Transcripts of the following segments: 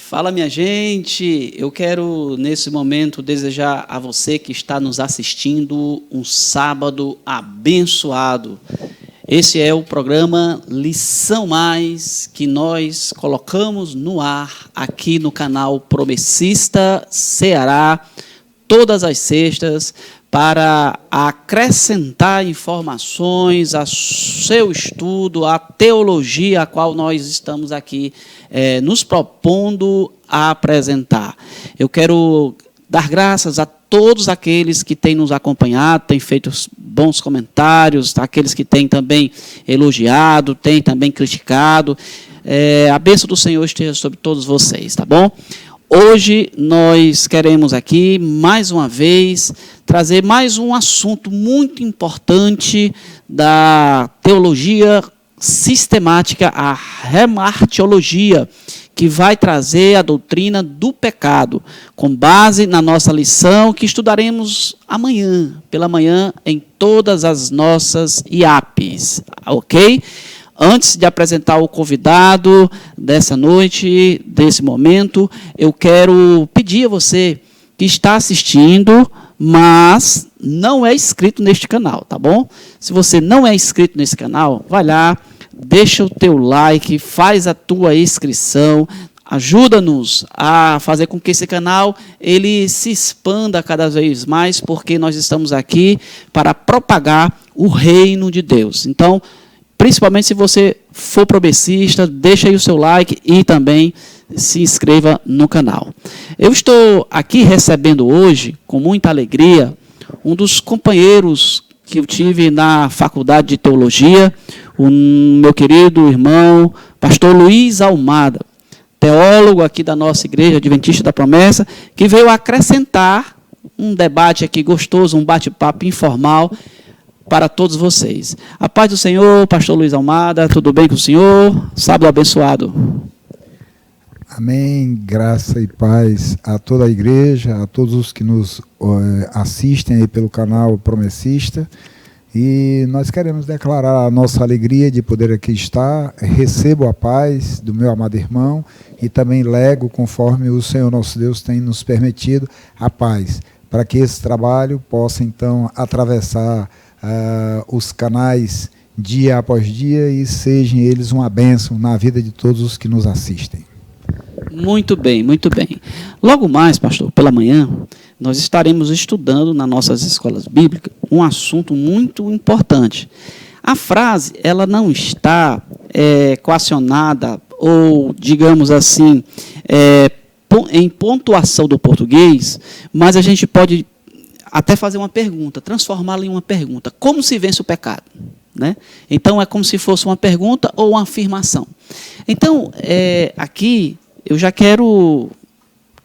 Fala, minha gente, eu quero nesse momento desejar a você que está nos assistindo um sábado abençoado. Esse é o programa Lição Mais, que nós colocamos no ar aqui no canal Promessista Ceará, todas as sextas, para acrescentar informações ao seu estudo, à teologia a qual nós estamos aqui nos propondo a apresentar. Eu quero dar graças a todos aqueles que têm nos acompanhado, têm feito bons comentários, aqueles que têm também elogiado, têm também criticado. A bênção do Senhor esteja sobre todos vocês, tá bom? Hoje nós queremos aqui, mais uma vez, trazer mais um assunto muito importante da teologia sistemática, a remartiologia, que vai trazer a doutrina do pecado, com base na nossa lição que estudaremos amanhã, pela manhã, em todas as nossas IAPs, ok? Antes de apresentar o convidado dessa noite, desse momento, eu quero pedir a você que está assistindo, mas não é inscrito neste canal, tá bom? Se você não é inscrito nesse canal, vai lá, deixa o teu like, faz a tua inscrição, ajuda-nos a fazer com que esse canal ele se expanda cada vez mais, porque nós estamos aqui para propagar o reino de Deus. Então, principalmente se você for promessista, deixa aí o seu like e também se inscreva no canal. Eu estou aqui recebendo hoje, com muita alegria, um dos companheiros que eu tive na Faculdade de Teologia, o meu querido irmão, pastor Luiz Almada, teólogo aqui da nossa Igreja Adventista da Promessa, que veio acrescentar um debate aqui gostoso, um bate-papo informal, para todos vocês. A paz do Senhor, pastor Luiz Almada, tudo bem com o senhor? Sábado abençoado. Amém, graça e paz a toda a igreja, a todos os que nos assistem aí pelo canal Promessista. E nós queremos declarar a nossa alegria de poder aqui estar. Recebo a paz do meu amado irmão e também lego, conforme o Senhor nosso Deus tem nos permitido, a paz, para que esse trabalho possa então atravessar os canais dia após dia e sejam eles uma bênção na vida de todos os que nos assistem. Muito bem, muito bem. Logo mais, pastor, pela manhã, nós estaremos estudando nas nossas escolas bíblicas um assunto muito importante. A frase, ela não está coacionada ou, digamos assim, em pontuação do português, mas a gente pode até fazer uma pergunta, transformá-la em uma pergunta. Como se vence o pecado? Né? Então, é como se fosse uma pergunta ou uma afirmação. Então, aqui, eu já quero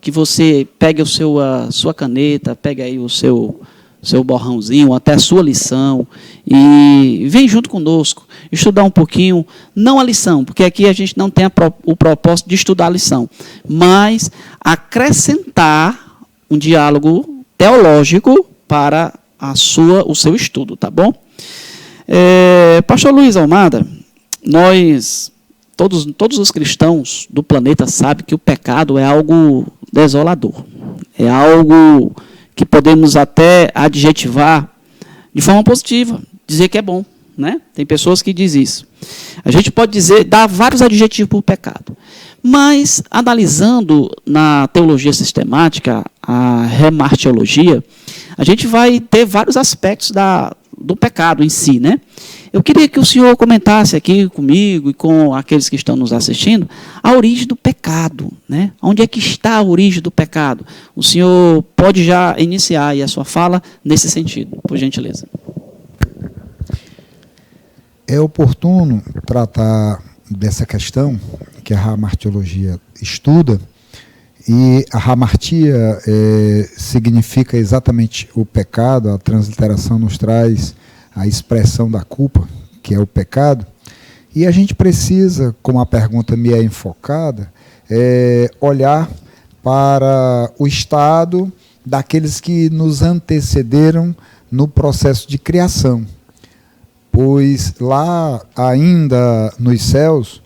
que você pegue a sua caneta, pegue aí o seu borrãozinho, até a sua lição, e vem junto conosco, estudar um pouquinho, não a lição, porque aqui a gente não tem o propósito de estudar a lição, mas acrescentar um diálogo teológico para o seu estudo, tá bom? Pastor Luiz Almada, todos os cristãos do planeta sabem que o pecado é algo desolador, é algo que podemos até adjetivar de forma positiva, dizer que é bom, né? Tem pessoas que dizem isso. A gente pode dar vários adjetivos para o pecado. Mas, analisando na teologia sistemática, a remartiologia, a gente vai ter vários aspectos do pecado em si, né? Eu queria que o senhor comentasse aqui comigo e com aqueles que estão nos assistindo a origem do pecado, né? Onde é que está a origem do pecado? O senhor pode já iniciar aí a sua fala nesse sentido, por gentileza. É oportuno tratar dessa questão que a hamartiologia estuda, e a hamartia significa exatamente o pecado. A transliteração nos traz a expressão da culpa, que é o pecado. E a gente precisa, como a pergunta me é enfocada, olhar para o estado daqueles que nos antecederam no processo de criação. Pois lá, ainda nos céus,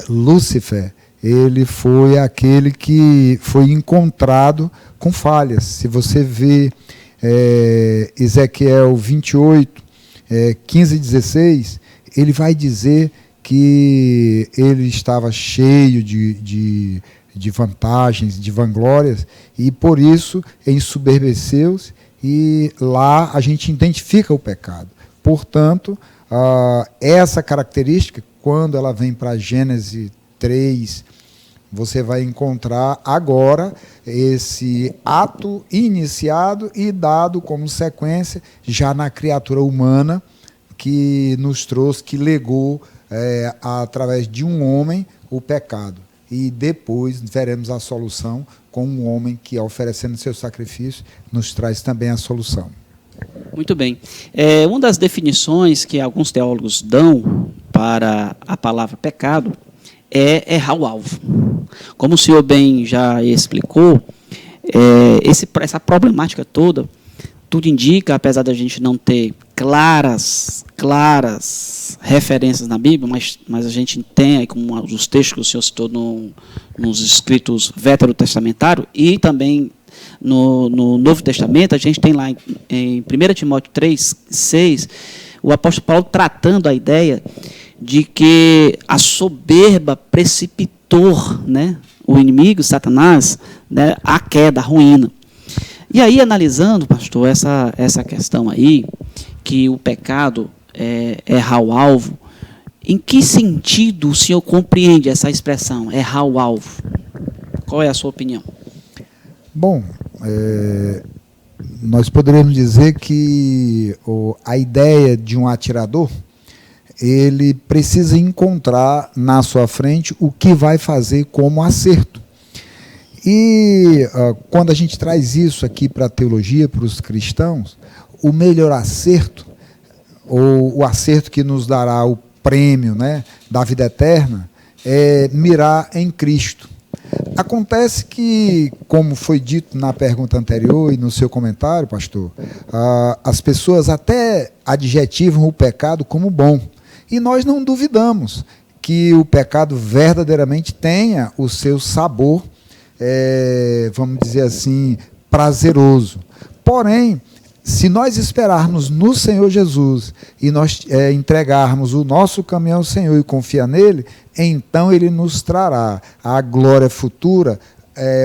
Lúcifer, ele foi aquele que foi encontrado com falhas. Se você vê Ezequiel 28, 15 e 16, ele vai dizer que ele estava cheio de vantagens, de vanglórias, e por isso ensoberbeceu-se, e lá a gente identifica o pecado. Portanto, essa característica, quando ela vem para Gênesis 3, você vai encontrar agora esse ato iniciado e dado como sequência já na criatura humana, que nos trouxe, que legou através de um homem o pecado. E depois veremos a solução com um homem que, oferecendo seu sacrifício, nos traz também a solução. Muito bem. Uma das definições que alguns teólogos dão para a palavra pecado é errar o alvo. Como o senhor bem já explicou, essa problemática toda, tudo indica, apesar da gente não ter claras referências na Bíblia, mas a gente tem, como os textos que o senhor citou nos escritos veterotestamentários e também no Novo Testamento, a gente tem lá em 1 Timóteo 3, 6, o apóstolo Paulo tratando a ideia de que a soberba precipitou, né, o inimigo, Satanás, né, à queda, à ruína. E aí, analisando, pastor, essa questão aí, que o pecado é errar o alvo, em que sentido o senhor compreende essa expressão, errar o alvo? Qual é a sua opinião? Bom, nós poderíamos dizer que a ideia de um atirador, ele precisa encontrar na sua frente o que vai fazer como acerto. E quando a gente traz isso aqui para a teologia, para os cristãos, o melhor acerto, ou o acerto que nos dará o prêmio, né, da vida eterna, é mirar em Cristo. Acontece que, como foi dito na pergunta anterior e no seu comentário, pastor, as pessoas até adjetivam o pecado como bom. E nós não duvidamos que o pecado verdadeiramente tenha o seu sabor, vamos dizer assim, prazeroso. Porém, se nós esperarmos no Senhor Jesus e nós entregarmos o nosso caminho ao Senhor e confiar nele, então ele nos trará a glória futura,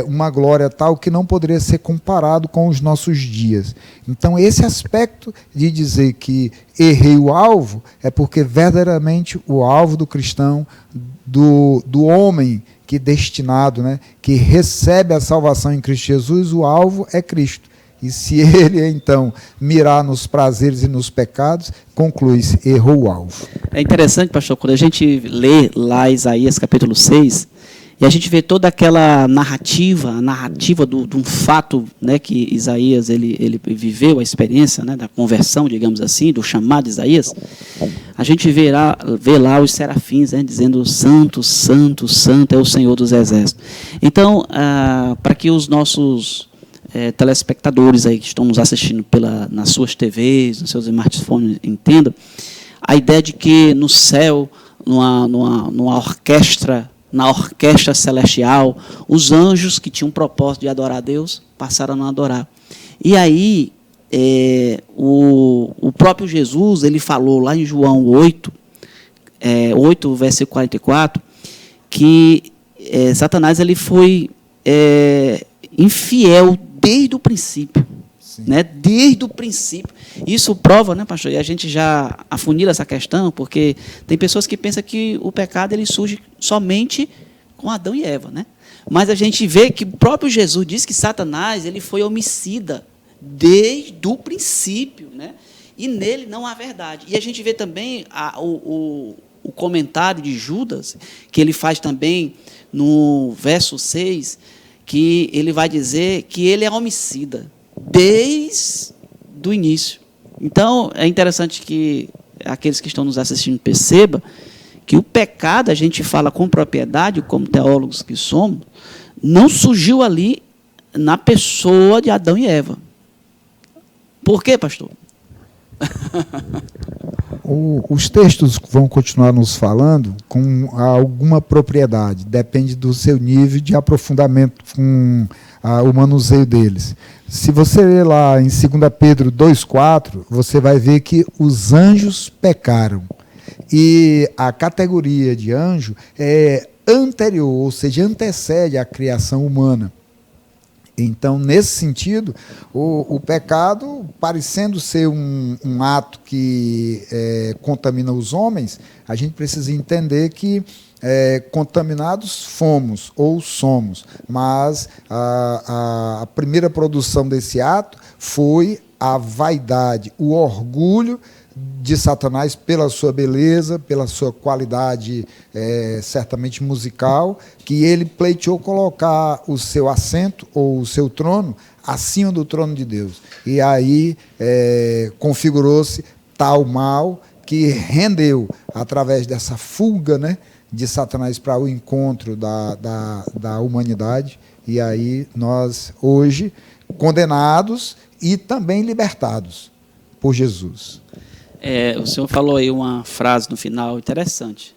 uma glória tal que não poderia ser comparado com os nossos dias. Então, esse aspecto de dizer que errei o alvo é porque verdadeiramente o alvo do cristão, do homem que destinado, né, que recebe a salvação em Cristo Jesus, o alvo é Cristo. E se ele, então, mirar nos prazeres e nos pecados, conclui-se, errou o alvo. É interessante, pastor, quando a gente lê lá Isaías capítulo 6, e a gente vê toda aquela narrativa, de um fato, né, que Isaías ele viveu, a experiência, né, da conversão, digamos assim, do chamado de Isaías, a gente vê lá os serafins, né, dizendo santo, santo, santo é o Senhor dos Exércitos. Então, para que os nossos telespectadores aí que estão nos assistindo nas suas TVs, nos seus smartphones, entendam a ideia de que no céu, numa orquestra, na orquestra celestial, os anjos que tinham o propósito de adorar a Deus passaram a não adorar. E aí, o próprio Jesus, ele falou lá em João 8, 8, versículo 44, que Satanás ele foi infiel desde o princípio. Né? Desde o princípio. Isso prova, né, pastor? E a gente já afunila essa questão, porque tem pessoas que pensam que o pecado ele surge somente com Adão e Eva, né? Mas a gente vê que o próprio Jesus diz que Satanás ele foi homicida desde o princípio, né? E nele não há verdade. E a gente vê também o comentário de Judas, que ele faz também no verso 6, que ele vai dizer que ele é homicida desde o início. Então, é interessante que aqueles que estão nos assistindo percebam que o pecado, a gente fala com propriedade, como teólogos que somos, não surgiu ali na pessoa de Adão e Eva. Por quê, pastor? Os textos vão continuar nos falando com alguma propriedade, depende do seu nível de aprofundamento com o manuseio deles. Se você ler lá em 2 Pedro 2,4, você vai ver que os anjos pecaram. E a categoria de anjo é anterior, ou seja, antecede a criação humana. Então, nesse sentido, o pecado, parecendo ser um ato que contamina os homens, a gente precisa entender que contaminados fomos ou somos, mas a primeira produção desse ato foi a vaidade, o orgulho de Satanás pela sua beleza, pela sua qualidade certamente musical, que ele pleiteou colocar o seu assento ou o seu trono acima do trono de Deus. E aí configurou-se tal mal que rendeu, através dessa fuga, né, de Satanás para o encontro da humanidade, e aí nós, hoje, condenados e também libertados por Jesus. O senhor falou aí uma frase no final interessante.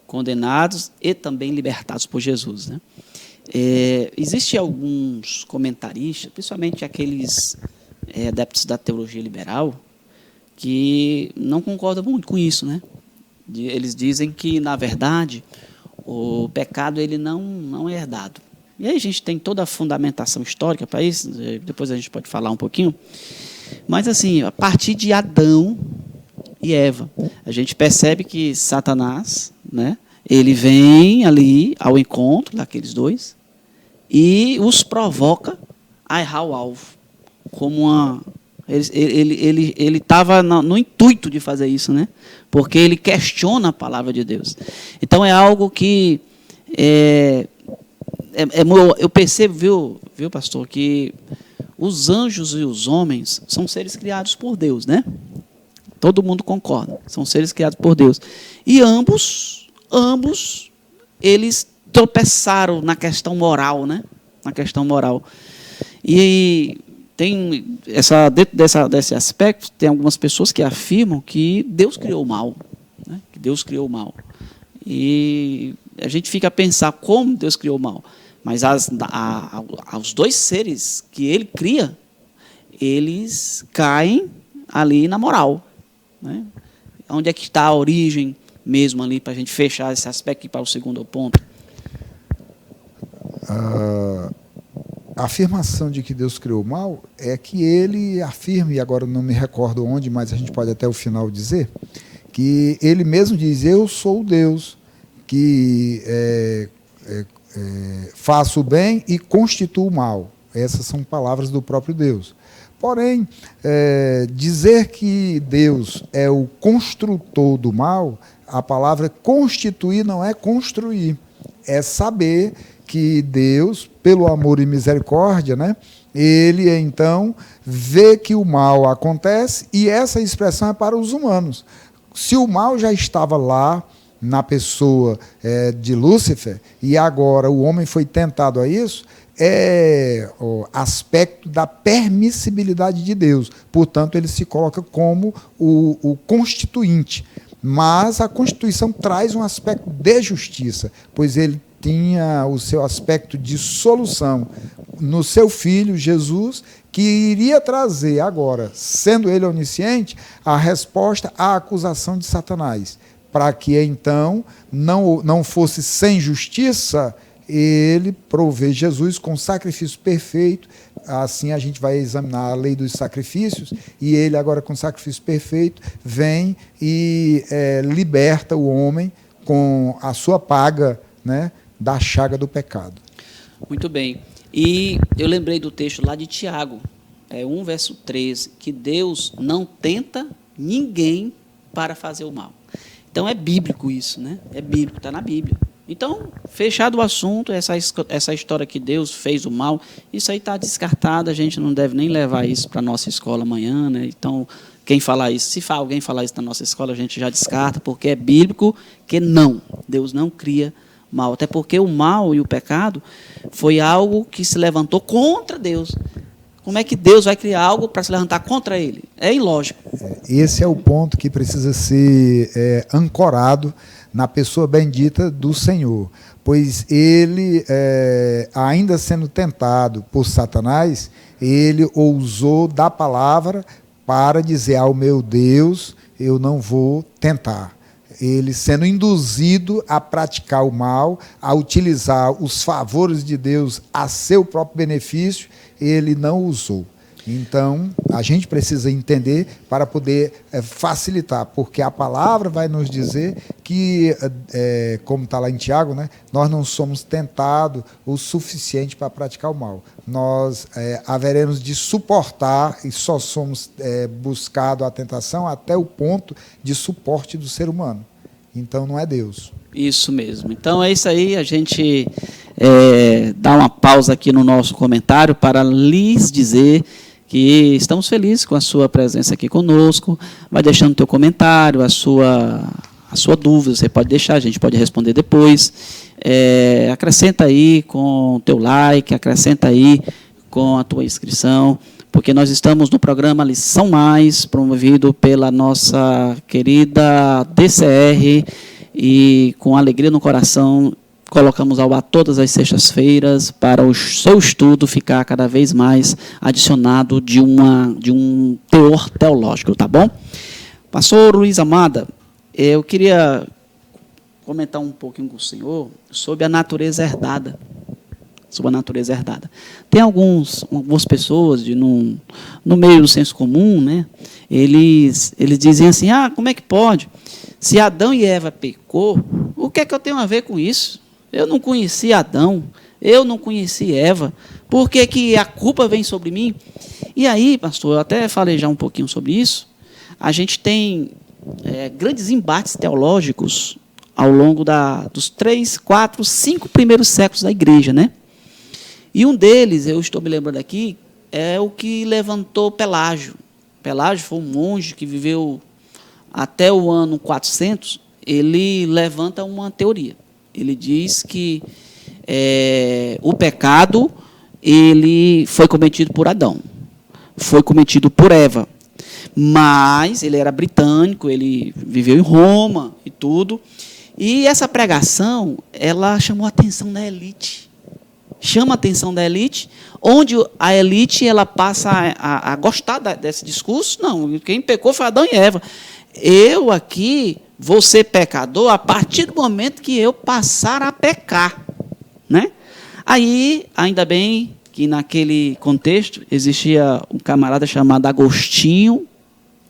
Condenados e também libertados por Jesus, né? Existem alguns comentaristas, principalmente aqueles adeptos da teologia liberal, que não concordam muito com isso, né? Eles dizem que, na verdade, o pecado ele não é herdado. E aí a gente tem toda a fundamentação histórica para isso, depois a gente pode falar um pouquinho. Mas, assim, a partir de Adão e Eva, a gente percebe que Satanás, né, ele vem ali ao encontro daqueles dois e os provoca a errar o alvo. Ele estava no intuito de fazer isso, né? Porque ele questiona a palavra de Deus. Então é algo que eu percebo, viu, pastor, que os anjos e os homens são seres criados por Deus, né? Todo mundo concorda, são seres criados por Deus. E ambos, eles tropeçaram na questão moral, né? Na questão moral. E tem dentro desse aspecto, tem algumas pessoas que afirmam que Deus criou o mal, né? Que Deus criou o mal. E a gente fica a pensar como Deus criou o mal. Mas aos dois seres que ele cria, eles caem ali na moral, né? Onde é que está a origem mesmo ali, para a gente fechar esse aspecto e para o segundo ponto? A afirmação de que Deus criou o mal é que ele afirma, e agora não me recordo onde, mas a gente pode até o final dizer, que ele mesmo diz: eu sou o Deus que faço o bem e constituo o mal. Essas são palavras do próprio Deus. Porém, dizer que Deus é o construtor do mal, a palavra constituir não é construir, é saber que Deus, pelo amor e misericórdia, né, ele então vê que o mal acontece, e essa expressão é para os humanos. Se o mal já estava lá na pessoa de Lúcifer, e agora o homem foi tentado a isso, é o aspecto da permissibilidade de Deus. Portanto, ele se coloca como o constituinte. Mas a Constituição traz um aspecto de justiça, pois ele tinha o seu aspecto de solução no seu Filho, Jesus, que iria trazer agora, sendo ele onisciente, a resposta à acusação de Satanás, para que então não fosse sem justiça, ele provê Jesus com sacrifício perfeito. Assim a gente vai examinar a lei dos sacrifícios, e ele agora com sacrifício perfeito vem e liberta o homem com a sua paga, né, da chaga do pecado. Muito bem. E eu lembrei do texto lá de Tiago, 1, verso 13, que Deus não tenta ninguém para fazer o mal. Então é bíblico isso, né? É bíblico, está na Bíblia. Então, fechado o assunto, essa história que Deus fez o mal, isso aí está descartado, a gente não deve nem levar isso para a nossa escola amanhã, né? Então, quem falar isso. Se alguém falar isso na nossa escola, a gente já descarta, porque é bíblico que não. Deus não cria mal. Até porque o mal e o pecado foi algo que se levantou contra Deus. Como é que Deus vai criar algo para se levantar contra ele? É ilógico. Esse é o ponto que precisa ser ancorado na pessoa bendita do Senhor. Pois ele, ainda sendo tentado por Satanás, ele ousou da palavra para dizer ao meu Deus, eu não vou tentar. Ele sendo induzido a praticar o mal, a utilizar os favores de Deus a seu próprio benefício, ele não usou. Então, a gente precisa entender para poder facilitar, porque a palavra vai nos dizer que, como está lá em Tiago, né, nós não somos tentados o suficiente para praticar o mal. Nós haveremos de suportar e só somos buscados a tentação até o ponto de suporte do ser humano. Então, não é Deus. Isso mesmo. Então, é isso aí. A gente dá uma pausa aqui no nosso comentário para lhes dizer que estamos felizes com a sua presença aqui conosco. Vai deixando o teu comentário, a sua dúvida, você pode deixar, a gente pode responder depois. Acrescenta aí com o teu like, acrescenta aí com a tua inscrição, porque nós estamos no programa Lição Mais, promovido pela nossa querida DCR, e com alegria no coração colocamos ao ar todas as sextas-feiras para o seu estudo ficar cada vez mais adicionado de um teor teológico, tá bom? Pastor Luiz Amada, eu queria comentar um pouquinho com o senhor sobre a natureza herdada. Tem algumas pessoas no meio do senso comum, né? Eles dizem assim, como é que pode? Se Adão e Eva pecou, o que é que eu tenho a ver com isso? Eu não conheci Adão, eu não conheci Eva, por que que a culpa vem sobre mim? E aí, pastor, eu até falei já um pouquinho sobre isso, a gente tem grandes embates teológicos ao longo dos 3, 4, 5 primeiros séculos da igreja, né? E um deles, eu estou me lembrando aqui, é o que levantou Pelágio. Pelágio foi um monge que viveu até o ano 400, ele levanta uma teoria. Ele diz que o pecado ele foi cometido por Adão, foi cometido por Eva, mas ele era britânico, ele viveu em Roma e tudo, e essa pregação ela chamou a atenção da elite. Chama a atenção da elite, onde a elite ela passa a gostar desse discurso. Não, quem pecou foi Adão e Eva. Eu aqui vou ser pecador a partir do momento que eu passar a pecar, né? Aí, ainda bem que naquele contexto existia um camarada chamado Agostinho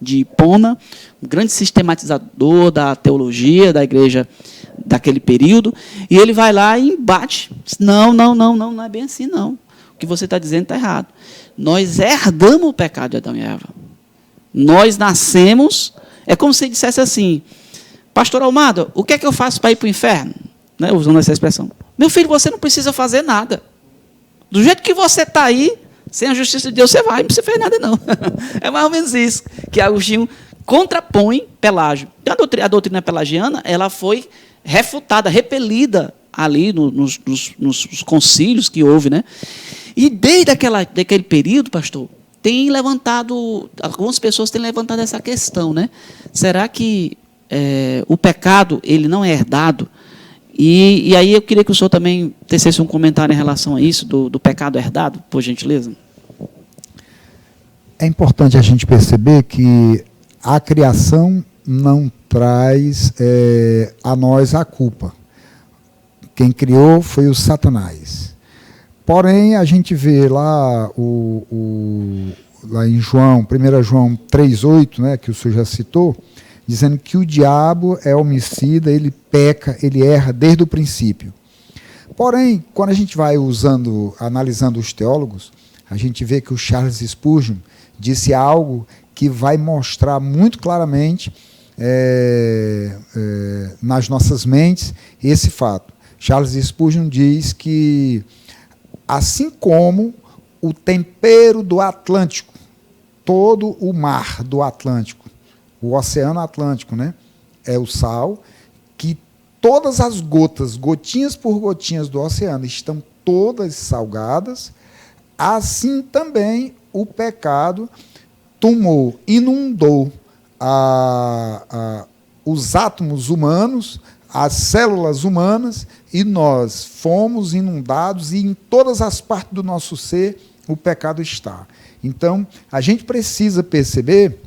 de Hipona, um grande sistematizador da teologia da igreja daquele período, e ele vai lá e embate. Não é bem assim, não. O que você está dizendo está errado. Nós herdamos o pecado de Adão e Eva. Nós nascemos, é como se dissesse assim, pastor Almada, o que é que eu faço para ir para o inferno? Né, usando essa expressão. Meu filho, você não precisa fazer nada. Do jeito que você está aí, sem a justiça de Deus, você vai, não precisa fazer nada, não. É mais ou menos isso que Agostinho contrapõe Pelágio. A doutrina pelagiana ela foi refutada, repelida ali nos concílios que houve, né? E desde daquele período, pastor, tem levantado, algumas pessoas têm levantado essa questão, né? Será que o pecado ele não é herdado? E aí eu queria que o senhor também tecesse um comentário em relação a isso, do pecado herdado, por gentileza. É importante a gente perceber que a criação não traz a nós a culpa. Quem criou foi o Satanás. Porém, a gente vê lá, lá em João, 1 João 3,8, né, que o senhor já citou, dizendo que o diabo é homicida, ele peca, ele erra desde o princípio. Porém, quando a gente vai analisando os teólogos, a gente vê que o Charles Spurgeon disse algo que vai mostrar muito claramente nas nossas mentes esse fato. Charles Spurgeon diz que, assim como o tempero do Atlântico todo o mar do Atlântico, o Oceano Atlântico, né? É o sal, que todas as gotas, gotinhas por gotinhas do oceano, estão todas salgadas. Assim também o pecado tomou, inundou os átomos humanos, as células humanas, e nós fomos inundados, e em todas as partes do nosso ser o pecado está. Então, a gente precisa perceber,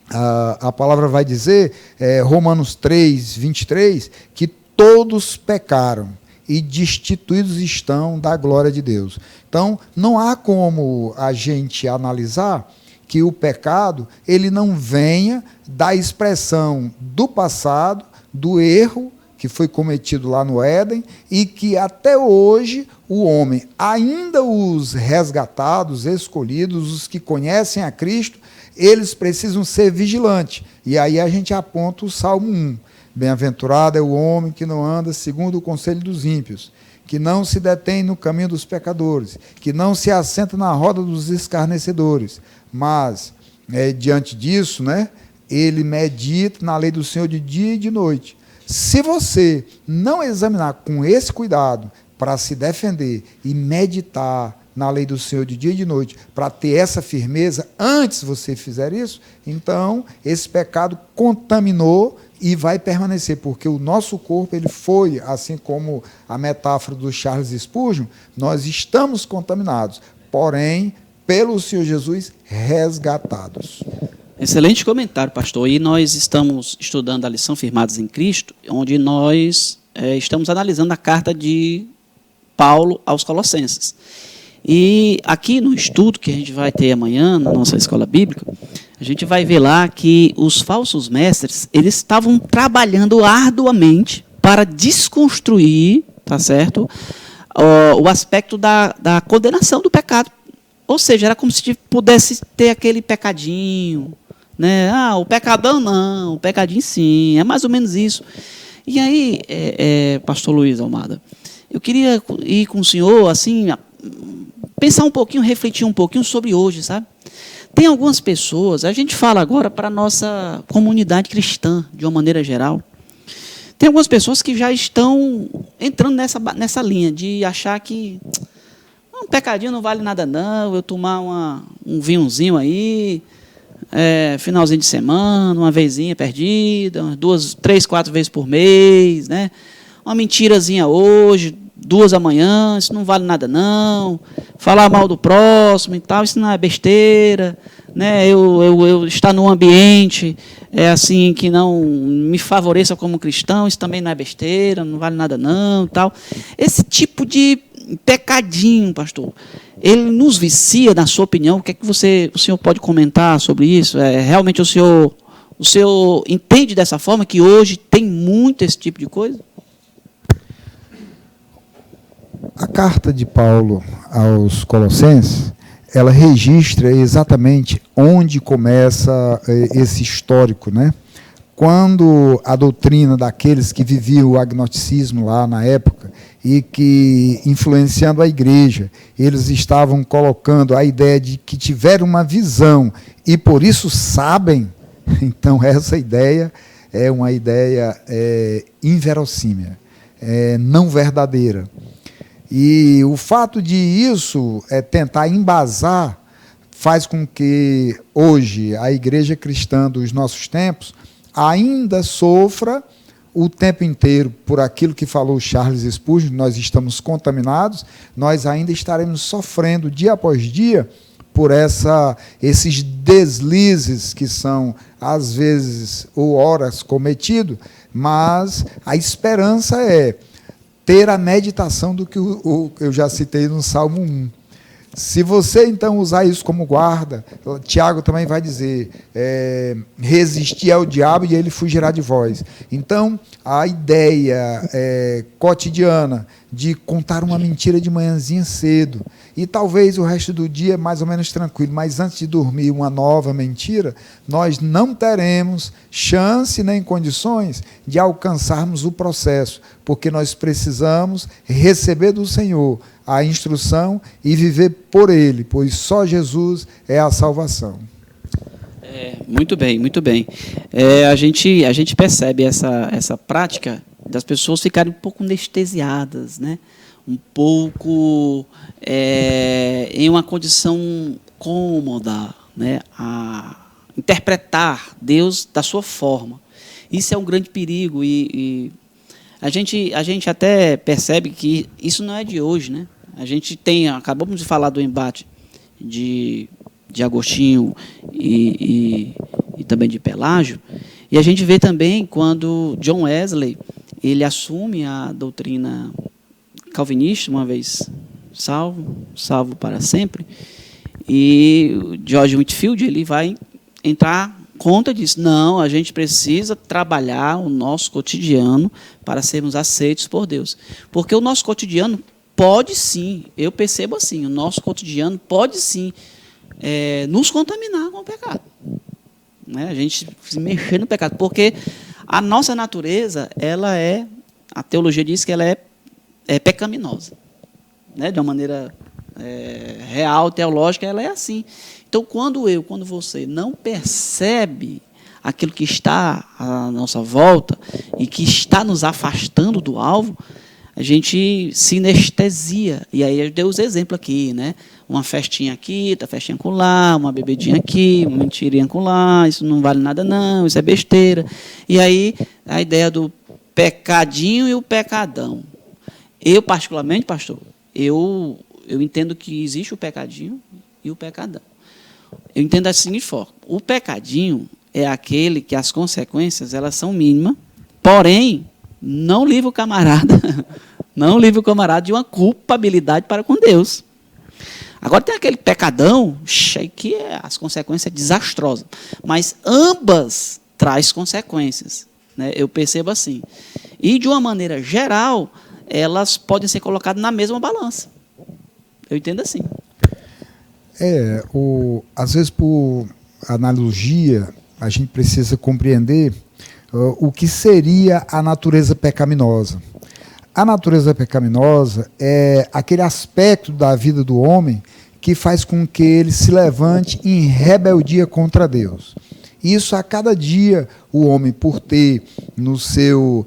a palavra vai dizer, Romanos 3, 23, que todos pecaram e destituídos estão da glória de Deus. Então, não há como a gente analisar que o pecado ele não venha da expressão do passado, do erro que foi cometido lá no Éden, e que até hoje o homem, ainda os resgatados, escolhidos, os que conhecem a Cristo, eles precisam ser vigilantes. E aí a gente aponta o Salmo 1. Bem-aventurado é o homem que não anda segundo o conselho dos ímpios, que não se detém no caminho dos pecadores, que não se assenta na roda dos escarnecedores, mas, diante disso, né, ele medita na lei do Senhor de dia e de noite. Se você não examinar com esse cuidado para se defender e meditar na lei do Senhor de dia e de noite, para ter essa firmeza, antes você fizer isso, então esse pecado contaminou e vai permanecer, porque o nosso corpo ele foi, assim como a metáfora do Charles Spurgeon, nós estamos contaminados, porém, pelo Senhor Jesus, resgatados. Excelente comentário, pastor. E nós estamos estudando a lição Firmados em Cristo, onde nós estamos analisando a carta de Paulo aos Colossenses. E aqui no estudo que a gente vai ter amanhã, na nossa escola bíblica, a gente vai ver lá que os falsos mestres, eles estavam trabalhando arduamente para desconstruir, tá certo, o aspecto da condenação do pecado. Ou seja, era como se pudesse ter aquele pecadinho, né? O pecadão não, o pecadinho sim, é mais ou menos isso. E aí, pastor Luiz Almada, eu queria ir com o senhor, assim, pensar um pouquinho, refletir um pouquinho sobre hoje, sabe? Tem algumas pessoas, a gente fala agora para a nossa comunidade cristã, de uma maneira geral, tem algumas pessoas que já estão entrando nessa linha de achar que um pecadinho não vale nada não, eu tomar um vinhozinho aí, finalzinho de semana, uma vezinha perdida, 2, 3, 4 vezes por mês, né? Uma mentirazinha hoje, 2 amanhã, isso não vale nada não, falar mal do próximo e tal, isso não é besteira, né? Eu estar num ambiente assim que não me favoreça como cristão, isso também não é besteira, não vale nada não e tal. Esse tipo de pecadinho, pastor, ele nos vicia, na sua opinião? O que é que o senhor pode comentar sobre isso? Realmente o senhor entende dessa forma, que hoje tem muito esse tipo de coisa? A carta de Paulo aos Colossenses, ela registra exatamente onde começa esse histórico, né? Quando a doutrina daqueles que viviam o agnosticismo lá na época e que, influenciando a igreja, eles estavam colocando a ideia de que tiveram uma visão e por isso sabem, então essa ideia é uma ideia inverossímil, não verdadeira. E o fato de isso tentar embasar faz com que hoje a igreja cristã dos nossos tempos ainda sofra o tempo inteiro por aquilo que falou Charles Spurgeon, nós estamos contaminados, nós ainda estaremos sofrendo dia após dia por esses deslizes que são, às vezes, ou horas cometidos, mas a esperança é ter a meditação do que eu já citei no Salmo 1. Se você, então, usar isso como guarda, Tiago também vai dizer, resistir ao diabo e ele fugirá de vós. Então, a ideia cotidiana de contar uma mentira de manhãzinha cedo, e talvez o resto do dia mais ou menos tranquilo, mas antes de dormir uma nova mentira, nós não teremos chance nem condições de alcançarmos o processo, porque nós precisamos receber do Senhor a instrução e viver por Ele, pois só Jesus é a salvação. Muito bem, muito bem. A gente percebe essa prática das pessoas ficarem um pouco anestesiadas, né? Um pouco em uma condição cômoda, né? A interpretar Deus da sua forma. Isso é um grande perigo e a gente até percebe que isso não é de hoje, né? Acabamos de falar do embate de Agostinho e também de Pelágio, e a gente vê também quando John Wesley ele assume a doutrina calvinista, uma vez salvo para sempre, e George Whitefield ele vai entrar contra disso. Não, a gente precisa trabalhar o nosso cotidiano para sermos aceitos por Deus, porque o nosso cotidiano pode sim, eu percebo assim, o nosso cotidiano pode sim nos contaminar com o pecado, né? A gente se mexer no pecado, porque a nossa natureza, a teologia diz que ela é pecaminosa, né? De uma maneira real, teológica, ela é assim. Então, quando você não percebe aquilo que está à nossa volta e que está nos afastando do alvo, a gente se anestesia. E aí eu dei os exemplos aqui, né? Uma festinha aqui, outra festinha com lá, uma bebedinha aqui, uma mentirinha com lá, isso não vale nada não, isso é besteira. E aí a ideia do pecadinho e o pecadão. Eu, particularmente, pastor, eu entendo que existe o pecadinho e o pecadão. Eu entendo da seguinte forma: o pecadinho é aquele que as consequências elas são mínimas, porém não livra o camarada de uma culpabilidade para com Deus. Agora tem aquele pecadão que as consequências desastrosas, mas ambas traz consequências, né? Eu percebo assim. E de uma maneira geral, elas podem ser colocadas na mesma balança. Eu entendo assim. Às vezes, por analogia, a gente precisa compreender o que seria a natureza pecaminosa. A natureza pecaminosa é aquele aspecto da vida do homem que faz com que ele se levante em rebeldia contra Deus. Isso a cada dia o homem, por ter no seu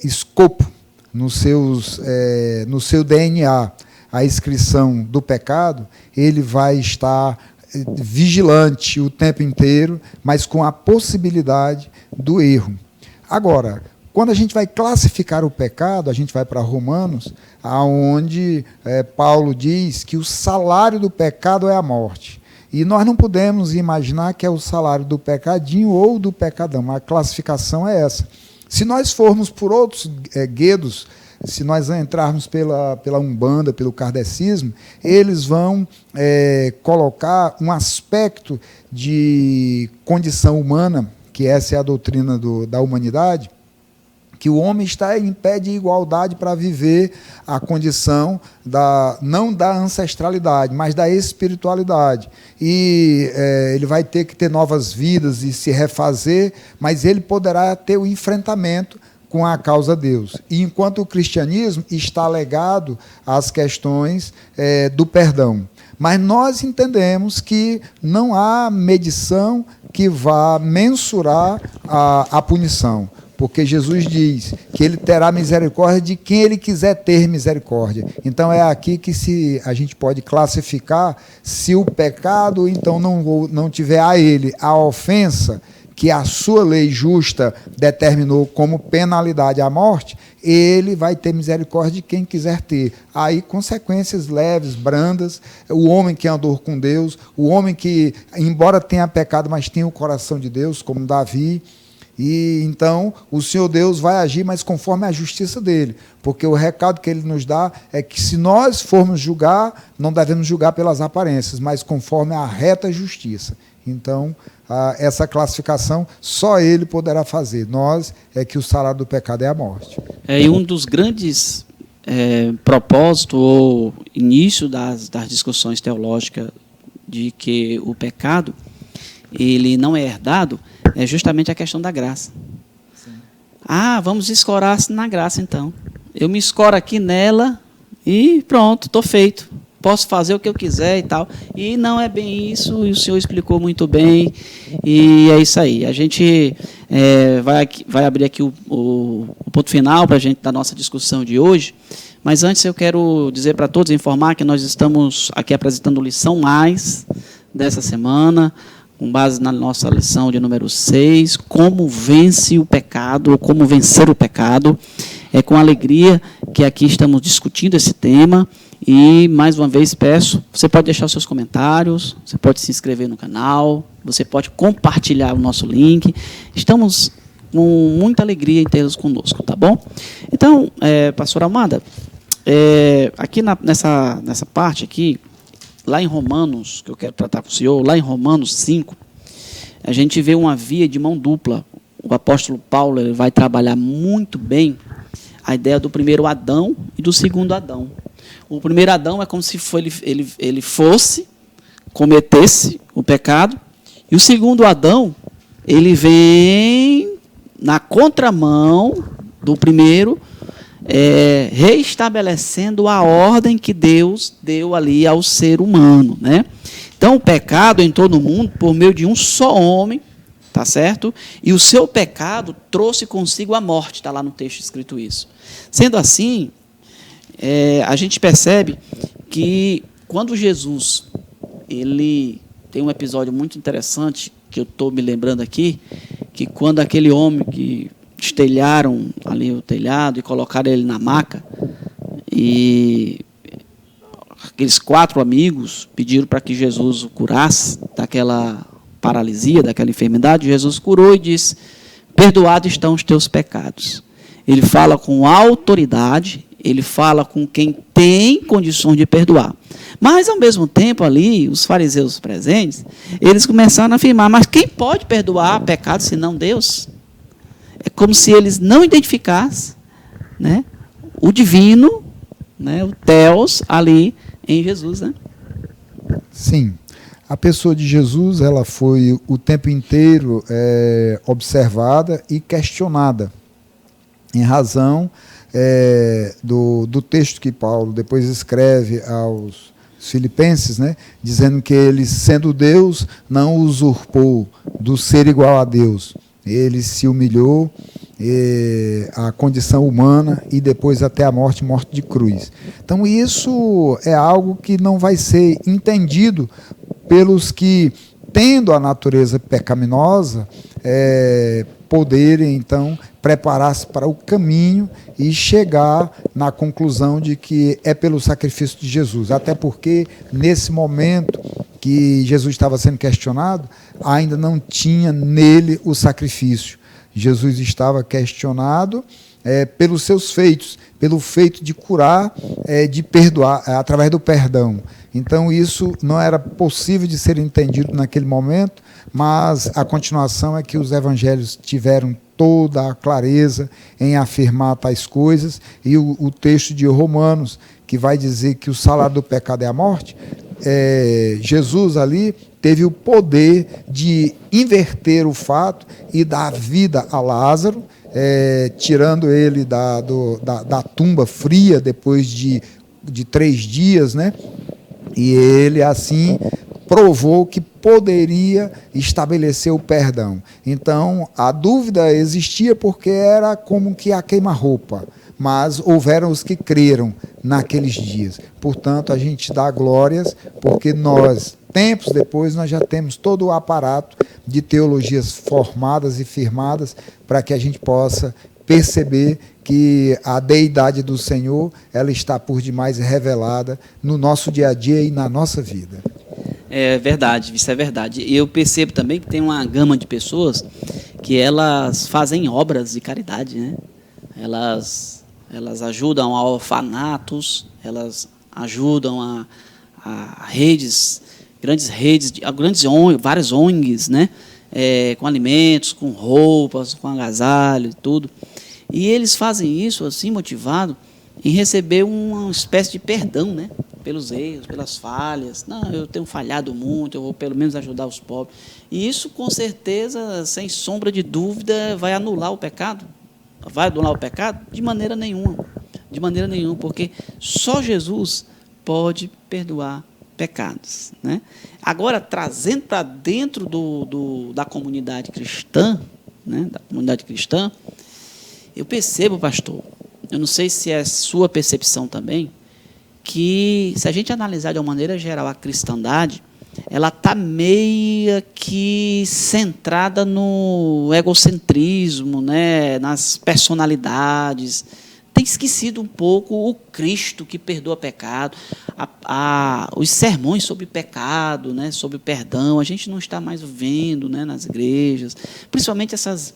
escopo, no seu DNA, a inscrição do pecado, ele vai estar vigilante o tempo inteiro, mas com a possibilidade do erro. Agora, quando a gente vai classificar o pecado, a gente vai para Romanos, onde Paulo diz que o salário do pecado é a morte. E nós não podemos imaginar que é o salário do pecadinho ou do pecadão. A classificação é essa. Se nós formos por outros guedos, se nós entrarmos pela Umbanda, pelo kardecismo, eles vão colocar um aspecto de condição humana, que essa é a doutrina da humanidade, que o homem está em pé de igualdade para viver a condição não da ancestralidade, mas da espiritualidade. E ele vai ter que ter novas vidas e se refazer, mas ele poderá ter o enfrentamento com a causa Deus. E enquanto o cristianismo está legado às questões do perdão. Mas nós entendemos que não há medição que vá mensurar a punição. Porque Jesus diz que ele terá misericórdia de quem ele quiser ter misericórdia. Então é aqui que a gente pode classificar se o pecado então não tiver a ele a ofensa que a sua lei justa determinou como penalidade à morte, ele vai ter misericórdia de quem quiser ter. Aí consequências leves, brandas, o homem que andou com Deus, o homem que, embora tenha pecado, mas tem o coração de Deus, como Davi. E então o Senhor Deus vai agir, mas conforme a justiça dele, porque o recado que ele nos dá é que se nós formos julgar, não devemos julgar pelas aparências, mas conforme a reta justiça. Então essa classificação só ele poderá fazer. Nós é que o salário do pecado é a morte. E um dos grandes propósitos ou início das discussões teológicas de que o pecado ele não é herdado é justamente a questão da graça. Sim. Vamos escorar-se na graça, então. Eu me escoro aqui nela e pronto, estou feito. posso fazer o que eu quiser e tal. E não é bem isso, e o senhor explicou muito bem, e é isso aí. A gente vai abrir aqui o ponto final para a gente da nossa discussão de hoje, mas antes eu quero dizer para todos, informar que nós estamos aqui apresentando lição mais dessa semana, com base na nossa lição de número 6, como vence o pecado, ou como vencer o pecado. É com alegria que aqui estamos discutindo esse tema e, mais uma vez, peço, você pode deixar os seus comentários, você pode se inscrever no canal, você pode compartilhar o nosso link. Estamos com muita alegria em tê-los conosco, tá bom? Então, pastora Amanda, aqui nessa parte aqui, lá em Romanos, que eu quero tratar com o senhor, lá em Romanos 5, a gente vê uma via de mão dupla. O apóstolo Paulo ele vai trabalhar muito bem a ideia do primeiro Adão e do segundo Adão. O primeiro Adão é como se ele fosse, cometesse o pecado, e o segundo Adão, ele vem na contramão do primeiro, reestabelecendo a ordem que Deus deu ali ao ser humano, né? Então, o pecado entrou no mundo por meio de um só homem, tá certo? E o seu pecado trouxe consigo a morte, está lá no texto escrito isso. Sendo assim, a gente percebe que quando Jesus, ele tem um episódio muito interessante, que eu estou me lembrando aqui, que quando aquele homem que estelharam ali o telhado e colocaram ele na maca, e aqueles 4 amigos pediram para que Jesus o curasse daquela paralisia, daquela enfermidade. Jesus curou e disse: perdoados estão os teus pecados. Ele fala com autoridade, ele fala com quem tem condições de perdoar. Mas, ao mesmo tempo, ali, os fariseus presentes, eles começaram a afirmar: mas quem pode perdoar pecados senão Deus? É como se eles não identificassem, né, o divino, né, o Theos ali em Jesus, né? Sim. A pessoa de Jesus, ela foi o tempo inteiro observada e questionada, em razão do texto que Paulo depois escreve aos Filipenses, né, dizendo que ele, sendo Deus, não usurpou do ser igual a Deus. Ele se humilhou à condição humana e depois até a morte de cruz. Então isso é algo que não vai ser entendido pelos que, tendo a natureza pecaminosa, poderem, então, preparar-se para o caminho e chegar na conclusão de que é pelo sacrifício de Jesus. Até porque, nesse momento que Jesus estava sendo questionado, ainda não tinha nele o sacrifício. Jesus estava questionado pelos seus feitos, pelo feito de curar, de perdoar, através do perdão. Então, isso não era possível de ser entendido naquele momento, mas a continuação é que os evangelhos tiveram toda a clareza em afirmar tais coisas, e o texto de Romanos, que vai dizer que o salário do pecado é a morte, Jesus ali teve o poder de inverter o fato e dar vida a Lázaro, tirando ele da tumba fria depois de 3 dias, né? E ele assim provou que poderia estabelecer o perdão. Então, a dúvida existia porque era como que a queima-roupa, mas houveram os que creram naqueles dias. Portanto, a gente dá glórias, porque nós, tempos depois, nós já temos todo o aparato de teologias formadas e firmadas para que a gente possa perceber que a deidade do Senhor, ela está por demais revelada no nosso dia a dia e na nossa vida. É verdade, isso é verdade. E eu percebo também que tem uma gama de pessoas que elas fazem obras de caridade, né? Elas ajudam a orfanatos, elas ajudam a redes, várias ONGs, né? Com alimentos, com roupas, com agasalho e tudo. E eles fazem isso assim, motivado em receber uma espécie de perdão, né? Pelos erros, pelas falhas. Não, eu tenho falhado muito, eu vou pelo menos ajudar os pobres. E isso, com certeza, sem sombra de dúvida, vai anular o pecado. Vai anular o pecado? De maneira nenhuma. De maneira nenhuma, porque só Jesus pode perdoar pecados, né? Agora, trazendo para dentro da comunidade cristã, né, da comunidade cristã, eu percebo, pastor, eu não sei se é sua percepção também, que se a gente analisar de uma maneira geral a cristandade, ela está meio que centrada no egocentrismo, né, nas personalidades. Tem esquecido um pouco o Cristo que perdoa pecado, os sermões sobre pecado, né, sobre o perdão, a gente não está mais vendo, né, nas igrejas, principalmente essas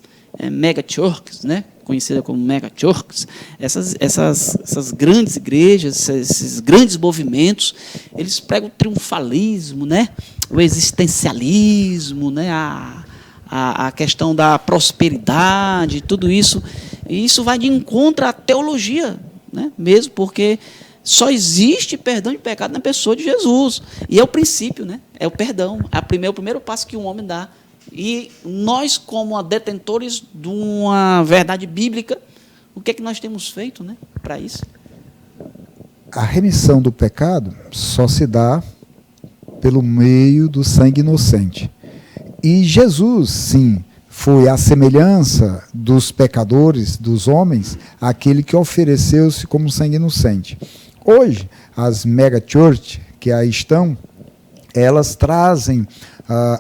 mega churches, né, conhecida como mega churches, essas grandes igrejas, esses grandes movimentos, eles pregam o triunfalismo, né, o existencialismo, né, a questão da prosperidade, tudo isso, e isso vai de encontro à teologia, né, mesmo porque só existe perdão de pecado na pessoa de Jesus, e é o princípio, né, é o perdão, é o primeiro passo que um homem dá. E nós, como detentores de uma verdade bíblica, o que é que nós temos feito, né, para isso? A remissão do pecado só se dá pelo meio do sangue inocente. E Jesus, sim, foi a semelhança dos pecadores, dos homens, aquele que ofereceu-se como sangue inocente. Hoje, as mega church que aí estão, elas trazem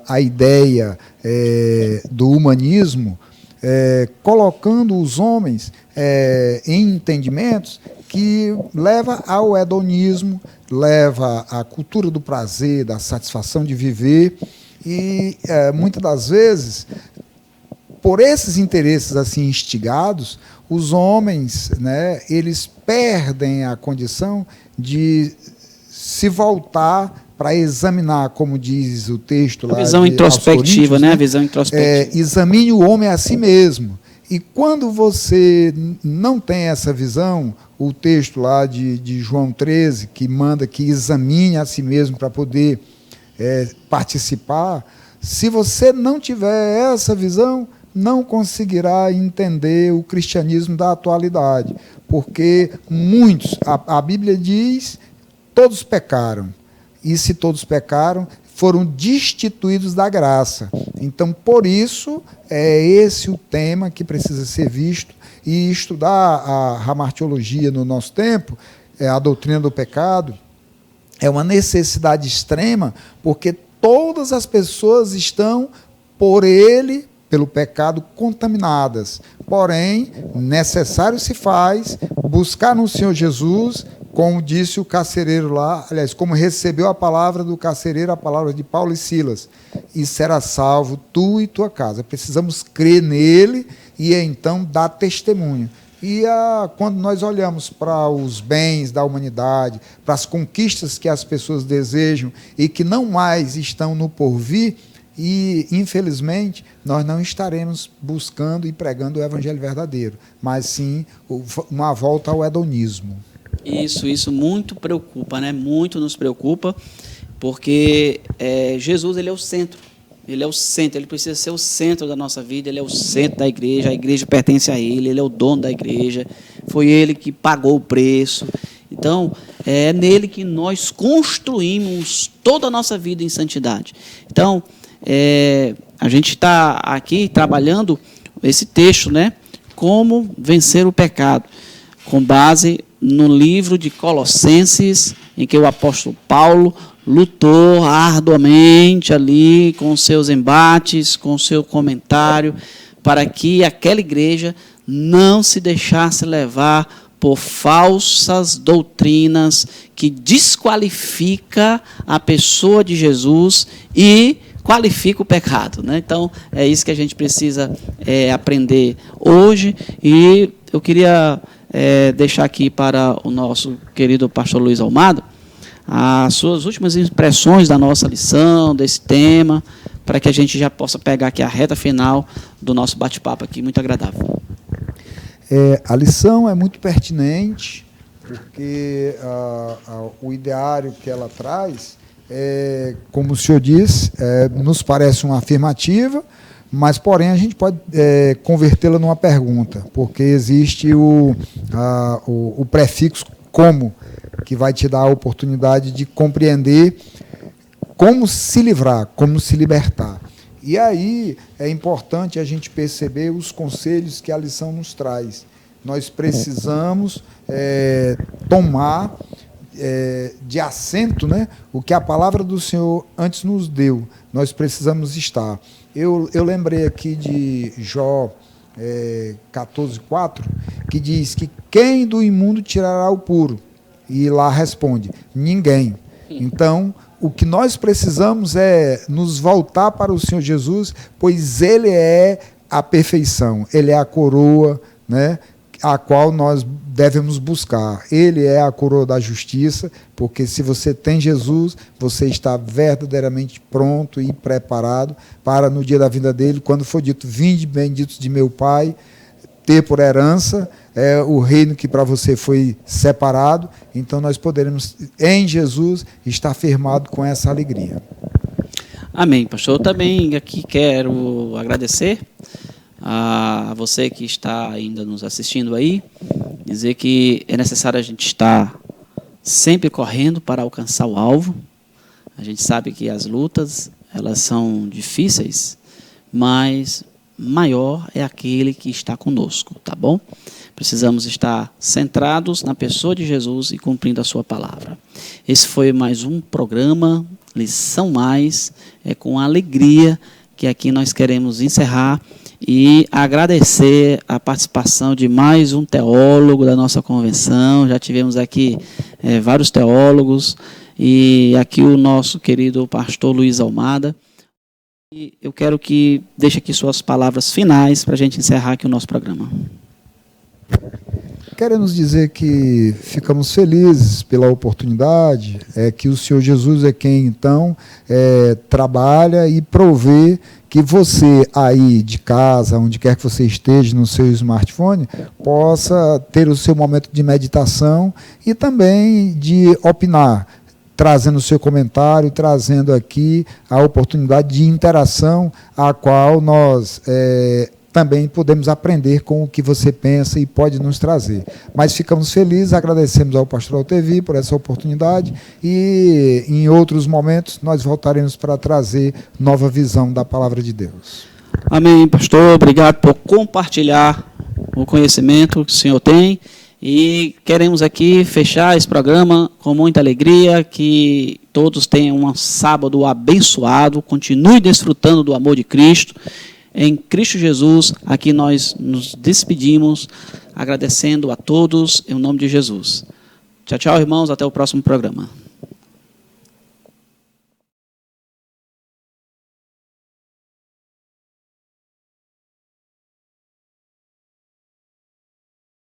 a ideia do humanismo, colocando os homens em entendimentos que leva ao hedonismo, leva à cultura do prazer, da satisfação de viver, e muitas das vezes, por esses interesses assim instigados, os homens, né, eles perdem a condição de se voltar para examinar, como diz o texto lá. A visão introspectiva, né? A visão introspectiva. Examine o homem a si mesmo. E quando você não tem essa visão, o texto lá de João 13, que manda que examine a si mesmo para poder participar, se você não tiver essa visão, não conseguirá entender o cristianismo da atualidade. Porque muitos, a Bíblia diz, todos pecaram. E se todos pecaram, foram destituídos da graça. Então, por isso, é esse o tema que precisa ser visto. E estudar a hamartiologia no nosso tempo, a doutrina do pecado, é uma necessidade extrema, porque todas as pessoas estão, por ele, pelo pecado, contaminadas. Porém, necessário se faz buscar no Senhor Jesus, como disse o carcereiro lá, aliás, como recebeu a palavra do carcereiro, a palavra de Paulo e Silas, e será salvo tu e tua casa. Precisamos crer nele e então dar testemunho. E quando nós olhamos para os bens da humanidade, para as conquistas que as pessoas desejam e que não mais estão no porvir, e, infelizmente, nós não estaremos buscando e pregando o evangelho verdadeiro, mas sim uma volta ao hedonismo. Isso muito preocupa, né? Muito nos preocupa, porque Jesus, ele é o centro. Ele é o centro, ele precisa ser o centro da nossa vida, ele é o centro da igreja, a igreja pertence a ele é o dono da igreja, foi ele que pagou o preço. Então, é nele que nós construímos toda a nossa vida em santidade. Então, a gente está aqui trabalhando esse texto, né? Como vencer o pecado, com base no livro de Colossenses, em que o apóstolo Paulo lutou arduamente ali com seus embates, com seu comentário, para que aquela igreja não se deixasse levar por falsas doutrinas que desqualifica a pessoa de Jesus e qualifica o pecado, né? Então, é isso que a gente precisa aprender hoje, e eu queria deixar aqui para o nosso querido pastor Luiz Almada as suas últimas impressões da nossa lição, desse tema, para que a gente já possa pegar aqui a reta final do nosso bate-papo aqui, muito agradável. A lição é muito pertinente, porque o ideário que ela traz, como o senhor disse, nos parece uma afirmativa, mas, porém, a gente pode convertê-la numa pergunta, porque existe o prefixo como, que vai te dar a oportunidade de compreender como se livrar, como se libertar. E aí é importante a gente perceber os conselhos que a lição nos traz. Nós precisamos tomar de assento, né, o que a palavra do Senhor antes nos deu. Nós precisamos estar. Eu lembrei aqui de Jó 14:4, que diz que quem do imundo tirará o puro? E lá responde, ninguém. Então, o que nós precisamos é nos voltar para o Senhor Jesus, pois Ele é a perfeição, Ele é a coroa, né, a qual nós devemos buscar. Ele é a coroa da justiça, porque se você tem Jesus, você está verdadeiramente pronto e preparado para, no dia da vinda dele, quando for dito, vinde benditos de meu Pai, ter por herança o reino que para você foi separado. Então nós poderemos, em Jesus, estar firmado com essa alegria. Amém, pastor. Eu também aqui quero agradecer a você que está ainda nos assistindo aí, dizer que é necessário a gente estar sempre correndo para alcançar o alvo. A gente sabe que as lutas, elas são difíceis, mas maior é aquele que está conosco, tá bom? Precisamos estar centrados na pessoa de Jesus e cumprindo a sua palavra. Esse foi mais um programa, Lição Mais, com alegria que aqui nós queremos encerrar e agradecer a participação de mais um teólogo da nossa convenção. Já tivemos aqui vários teólogos e aqui o nosso querido pastor Luiz Almada. E eu quero que deixe aqui suas palavras finais para a gente encerrar aqui o nosso programa. Queremos dizer que ficamos felizes pela oportunidade, que o Senhor Jesus é quem, então, trabalha e provê que você aí de casa, onde quer que você esteja no seu smartphone, possa ter o seu momento de meditação e também de opinar, trazendo o seu comentário, trazendo aqui a oportunidade de interação, a qual nós também podemos aprender com o que você pensa e pode nos trazer. Mas ficamos felizes, agradecemos ao pastor Altevi por essa oportunidade e em outros momentos nós voltaremos para trazer nova visão da palavra de Deus. Amém, pastor. Obrigado por compartilhar o conhecimento que o senhor tem. E queremos aqui fechar esse programa com muita alegria, que todos tenham um sábado abençoado, continue desfrutando do amor de Cristo. Em Cristo Jesus, aqui nós nos despedimos, agradecendo a todos em nome de Jesus. Tchau, tchau, irmãos, até o próximo programa.